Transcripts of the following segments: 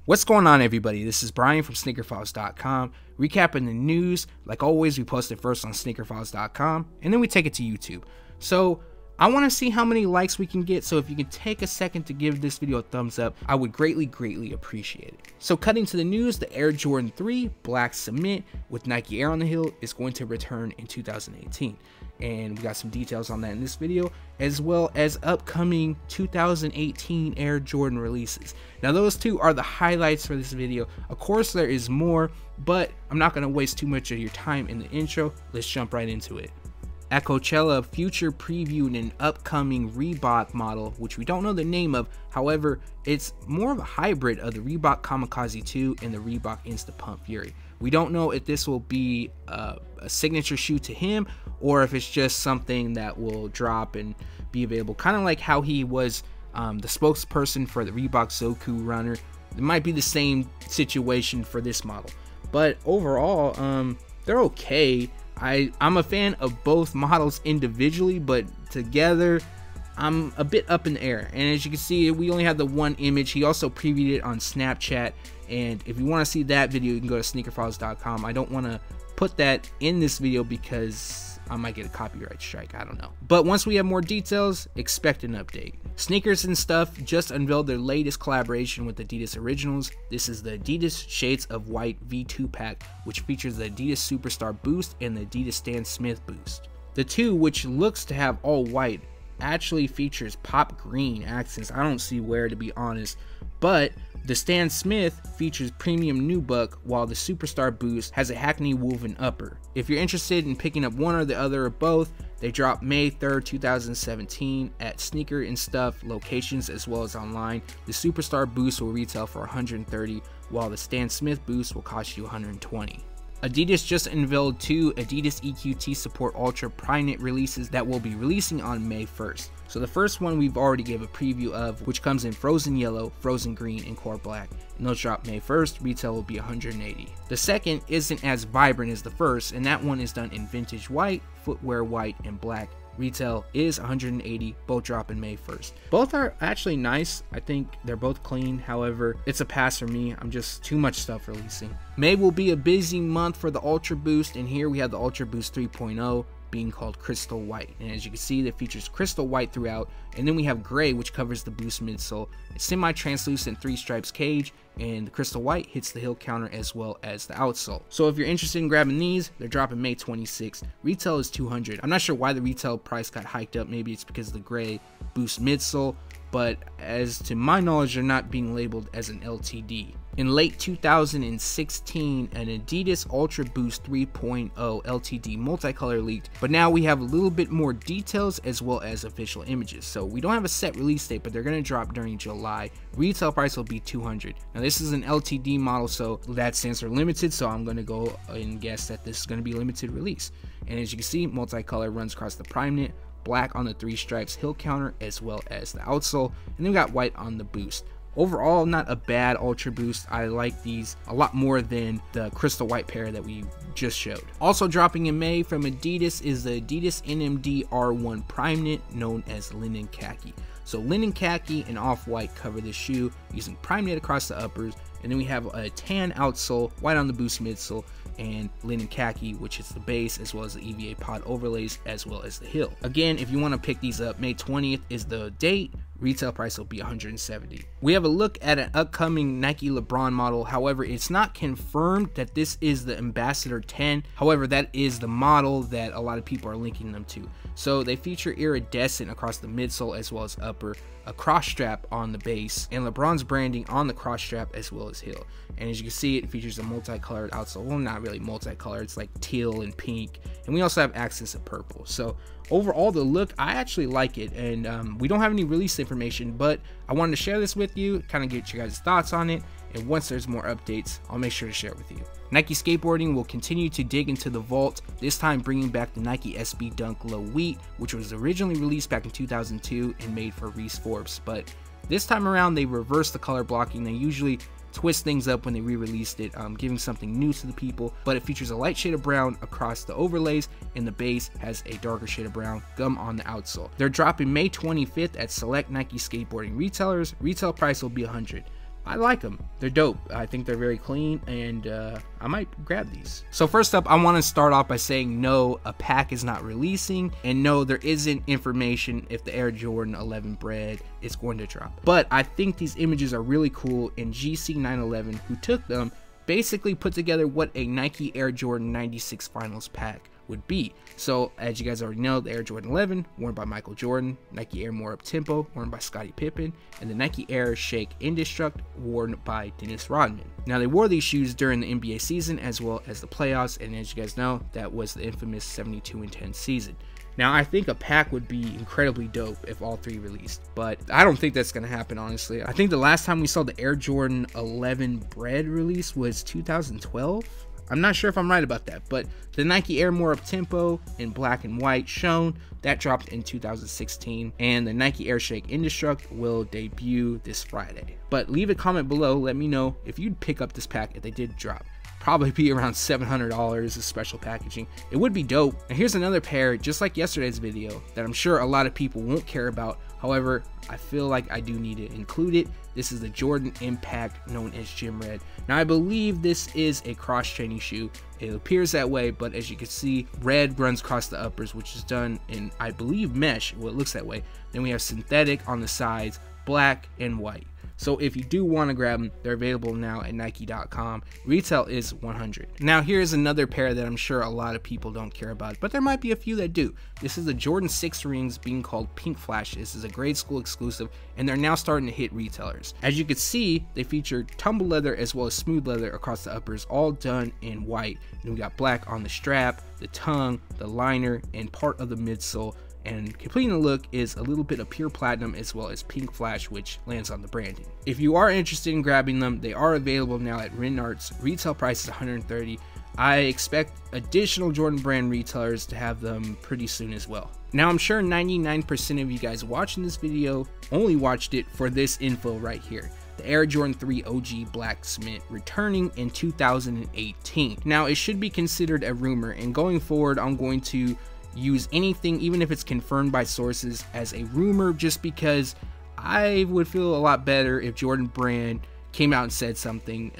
What's going on, everybody? This is Brian from SneakerFiles.com, recapping the news. Like always, we post it first on SneakerFiles.com, and then we take it to YouTube. So I want to see how many likes we can get, so if you can take a second to give this video a thumbs up, I would greatly appreciate it. So cutting to the news, the Air Jordan 3 Black Cement with Nike Air on the heel is going to return in 2018. And we got some details on that in this video, as well as upcoming 2018 Air Jordan releases. Now those two are the highlights for this video. Of course there is more, but I'm not going to waste too much of your time in the intro. Let's jump right into it. At Coachella, Future previewed an upcoming Reebok model, which we don't know the name of. However, it's more of a hybrid of the Reebok Kamikaze II and the Reebok Insta Pump Fury. We don't know if this will be a signature shoe to him, or if it's just something that will drop and be available, kind of like how he was the spokesperson for the Reebok Zoku runner. It might be the same situation for this model, but overall they're okay. I'm a fan of both models individually, but together I'm a bit up in the air. And as you can see, we only have the one image. He also previewed it on Snapchat, and if you want to see that video, you can go to SneakerFiles.com. I don't want to put that in this video because I might get a copyright strike, I don't know. But once we have more details, expect an update. Sneakersnstuff just unveiled their latest collaboration with Adidas Originals. This is the Adidas Shades of White V2 pack, which features the Adidas Superstar Boost and the Adidas Stan Smith Boost. The two, which looks to have all white, actually features pop green accents. I don't see where, to be honest, but the Stan Smith features premium nubuck, while the Superstar Boost has a Hackney woven upper. If you're interested in picking up one or the other or both, they drop May 3rd, 2017 at Sneakersnstuff locations as well as online. The Superstar Boost will retail for $130, while the Stan Smith Boost will cost you $120. Adidas just unveiled two Adidas EQT Support Ultra Primeknit releases that will be releasing on May 1st. So the first one we've already gave a preview of, which comes in frozen yellow, frozen green, and core black, and those drop May 1st. Retail will be $180. The second isn't as vibrant as the first, and that one is done in vintage white, footwear white, and black. Retail is $180, both drop in May 1st. Both are actually nice. I think they're both clean. However, it's a pass for me. I'm just too much stuff releasing. May will be a busy month for the Ultra Boost, and here we have the Ultra Boost 3.0 being called Crystal White. And as you can see, that features crystal white throughout, and then we have gray, which covers the Boost midsole. It's semi-translucent 3 stripes cage, and the crystal white hits the heel counter as well as the outsole. So if you're interested in grabbing these, they're dropping May 26th. Retail is $200. I'm not sure why the retail price got hiked up. Maybe it's because of the gray Boost midsole, but as to my knowledge, they're not being labeled as an LTD. In late 2016, an Adidas Ultra Boost 3.0 LTD Multicolor leaked, but now we have a little bit more details as well as official images. So we don't have a set release date, but they're going to drop during July. Retail price will be $200. Now this is an LTD model, so that stands for limited, so I'm going to go and guess that this is going to be a limited release. And as you can see, multicolor runs across the Primeknit, black on the 3 stripes heel counter as well as the outsole, and then we got white on the Boost. Overall, not a bad Ultra Boost. I like these a lot more than the crystal white pair that we just showed. Also dropping in May from Adidas is the Adidas NMD R1 Primeknit, known as Linen Khaki. So linen khaki and off-white cover this shoe using Primeknit across the uppers, and then we have a tan outsole, white on the Boost midsole, and linen khaki, which is the base, as well as the EVA pod overlays, as well as the heel. Again, if you want to pick these up, May 20th is the date. Retail price will be $170. We have a look at an upcoming Nike LeBron model. However, it's not confirmed that this is the Ambassador 10. However, that is the model that a lot of people are linking them to. So they feature iridescent across the midsole as well as upper, a cross strap on the base, and LeBron's branding on the cross strap as well as heel. And as you can see, it features a multicolored outsole. Well, not really multicolored, it's like teal and pink, and we also have accents of purple. So overall, the look, I actually like it, and we don't have any release information, but I wanted to share this with you, kind of get your guys' thoughts on it, and once there's more updates, I'll make sure to share it with you. Nike Skateboarding will continue to dig into the vault, this time bringing back the Nike SB Dunk Low Wheat, which was originally released back in 2002 and made for Reese Forbes, but this time around they reversed the color blocking. They usually twist things up when they re-released it, giving something new to the people, but it features a light shade of brown across the overlays, and the base has a darker shade of brown gum on the outsole. They're dropping May 25th at select Nike skateboarding retailers. Retail price will be $100. I like them. They're dope. I think they're very clean, and I might grab these. So first up, I want to start off by saying no, a pack is not releasing, and no, there isn't information if the Air Jordan 11 bread is going to drop. But I think these images are really cool, and GC911, who took them, basically put together what a Nike Air Jordan 96 Finals pack would be. So as you guys already know, the Air Jordan 11 worn by Michael Jordan, Nike Air More Uptempo worn by Scottie Pippen, and the Nike Air Shake NDestrukt worn by Dennis Rodman. Now they wore these shoes during the NBA season as well as the playoffs, and as you guys know, that was the infamous 72-10 season. Now I think a pack would be incredibly dope if all three released, but I don't think that's gonna happen, honestly. I think the last time we saw the Air Jordan 11 bread release was 2012. I'm not sure if I'm right about that, but the Nike Air More Uptempo in black and white shown, that dropped in 2016, and the Nike Air Shake NDestrukt will debut this Friday. But leave a comment below, let me know if you'd pick up this pack if they did drop. Probably be around $700 as special packaging. It would be dope. And here's another pair, just like yesterday's video, that I'm sure a lot of people won't care about. However, I feel like I do need to include it. This is the Jordan Impact, known as Gym Red. Now I believe this is a cross-training shoe. It appears that way, but as you can see, red runs across the uppers, which is done in, I believe, mesh. Well, it looks that way. Then we have synthetic on the sides, black and white. So if you do want to grab them, they're available now at Nike.com. Retail is $100. Now here's another pair that I'm sure a lot of people don't care about, but there might be a few that do. This is the Jordan 6 rings being called Pink Flash. This is a grade school exclusive, and they're now starting to hit retailers. As you can see, they feature tumble leather as well as smooth leather across the uppers, all done in white. And we got black on the strap, the tongue, the liner, and part of the midsole. And completing the look is a little bit of pure platinum as well as pink flash, which lands on the branding. If you are interested in grabbing them, they are available now at Renart's. Retail price is $130. I expect additional Jordan brand retailers to have them pretty soon as well. Now I'm sure 99% of you guys watching this video only watched it for this info right here. The Air Jordan 3 OG Blacksmith returning in 2018. Now it should be considered a rumor, and going forward I'm going to use anything, even if it's confirmed by sources, as a rumor, just because I would feel a lot better if Jordan brand came out and said something,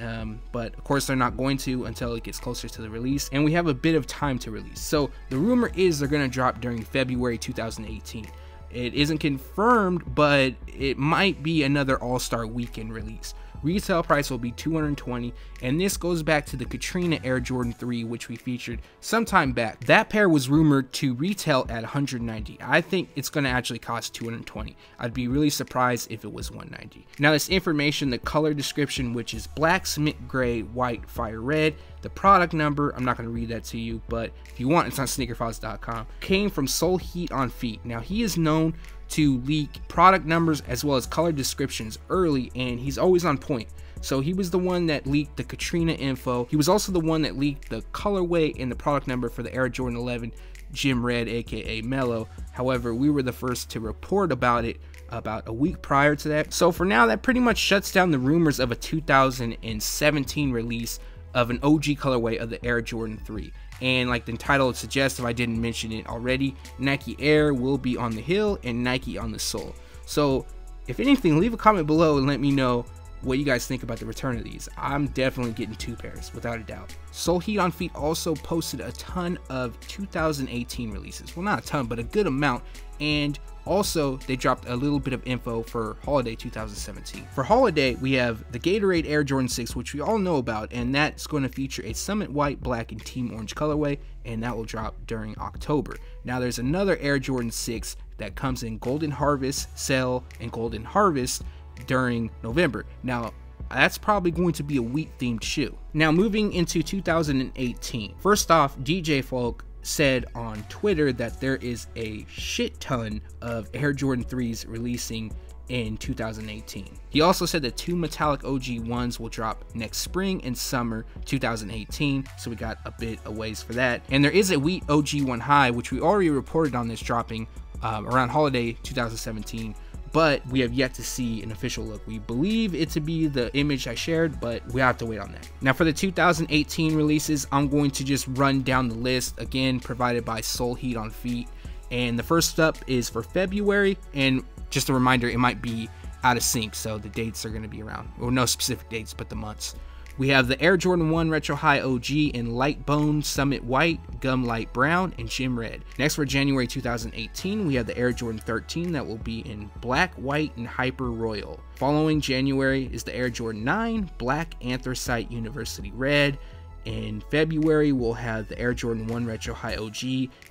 but of course they're not going to until it gets closer to the release, and we have a bit of time to release. So the rumor is they're going to drop during February 2018. It isn't confirmed, but it might be another All-Star Weekend release. Retail price will be $220, and this goes back to the Katrina Air Jordan 3, which we featured some time back. That pair was rumored to retail at $190. I think it's going to actually cost $220. I'd be really surprised if it was $190. Now this information, the color description, which is black, cement gray, white, fire red. The product number, I'm not going to read that to you, but if you want, it's on SneakerFiles.com. Came from Soul Heat on Feet. Now he is known to leak product numbers as well as color descriptions early, and he's always on point. So he was the one that leaked the Katrina info. He was also the one that leaked the colorway and the product number for the Air Jordan 11 Gym Red, aka Mellow. However, we were the first to report about it about a week prior to that. So for now, that pretty much shuts down the rumors of a 2017 release of an OG colorway of the Air Jordan 3. And like the title suggests, if I didn't mention it already, Nike Air will be on the heel and Nike on the sole. So if anything, leave a comment below and let me know what you guys think about the return of these. I'm definitely getting two pairs, without a doubt. Soul Heat on Feet also posted a ton of 2018 releases. Well, not a ton, but a good amount. And also, they dropped a little bit of info for Holiday 2017. For Holiday, we have the Gatorade Air Jordan 6, which we all know about, and that's going to feature a Summit White, Black, and Team Orange colorway, and that will drop during October. Now, there's another Air Jordan 6 that comes in Golden Harvest, Cell, and Golden Harvest during November. Now, that's probably going to be a wheat-themed shoe. Now, moving into 2018. First off, DJ Folk said on Twitter that there is a shit ton of Air Jordan 3s releasing in 2018. He also said that 2 metallic OG 1s will drop next spring and summer 2018, so we got a bit of ways for that. And there is a wheat OG 1 high, which we already reported on this dropping around Holiday 2017, but we have yet to see an official look. We believe it to be the image I shared, but we have to wait on that. Now for the 2018 releases, I'm going to just run down the list, again provided by Soul Heat on Feet. And the first up is for February, and just a reminder, it might be out of sync, so the dates are going to be around, or no specific dates, but the months. We have the Air Jordan 1 Retro High OG in Light Bone, Summit White, Gum Light Brown, and Gym Red. Next, for January 2018, we have the Air Jordan 13 that will be in Black, White, and Hyper Royal. Following January is the Air Jordan 9, Black, Anthracite, University Red. In February, we'll have the Air Jordan 1 Retro High OG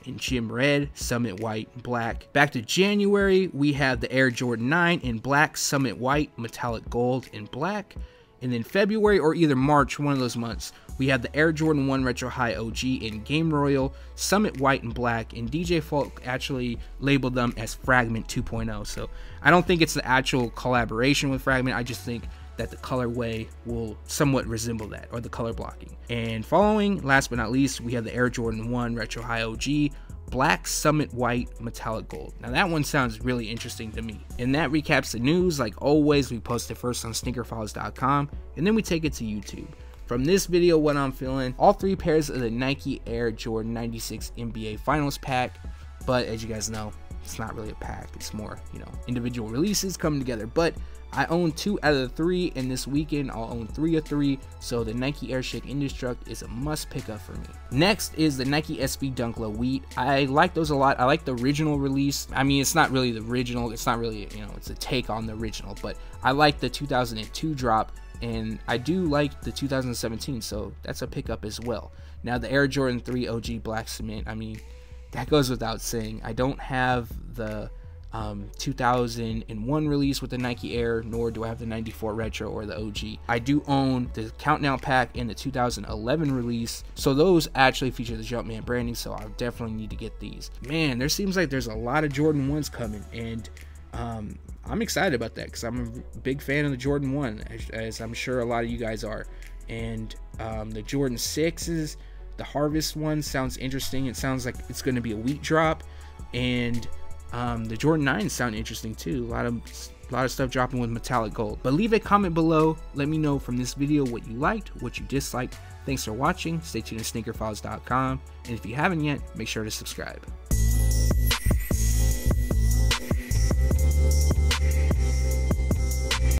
in Gym Red, Summit White, and Black. Back to January, we have the Air Jordan 9 in Black, Summit White, Metallic Gold, and Black. And then February or either March, one of those months, we have the Air Jordan 1 Retro High OG in Game Royal, Summit White, and Black. And DJ Folk actually labeled them as Fragment 2.0. So I don't think it's the actual collaboration with Fragment. I just think that the colorway will somewhat resemble that, or the color blocking. And following, last but not least, we have the Air Jordan 1 Retro High OG, Black, Summit White, Metallic Gold. Now that one sounds really interesting to me. And that recaps the news. Like always, we post it first on SneakerFiles.com, and then we take it to YouTube. From this video, what I'm feeling, all 3 pairs of the Nike Air Jordan 96 NBA Finals pack, but as you guys know, it's not really a pack, it's more, you know, individual releases coming together. But I own 2 out of the 3, and this weekend I'll own 3 of 3, so the Nike Airshake NDestrukt is a must pick up for me. Next is the Nike SB Dunk Low Wheat. I like those a lot. I like the original release. I mean, it's not really the original, it's not really, you know, it's a take on the original, but I like the 2002 drop, and I do like the 2017, so that's a pickup as well. Now the Air Jordan 3 OG Blacksmith, I mean, that goes without saying. I don't have the 2001 release with the Nike Air, nor do I have the 94 Retro or the OG. I do own the Countdown pack and the 2011 release, so those actually feature the Jumpman branding, so I definitely need to get these. Man, there seems like there's a lot of Jordan 1s coming, and I'm excited about that because I'm a big fan of the Jordan 1, as I'm sure a lot of you guys are. And the Jordan 6s, the Harvest one sounds interesting. It sounds like it's going to be a wheat drop, and the Jordan 9s sound interesting too. A lot of stuff dropping with metallic gold. But leave a comment below. Let me know from this video what you liked, what you disliked. Thanks for watching. Stay tuned to SneakerFiles.com, and if you haven't yet, make sure to subscribe.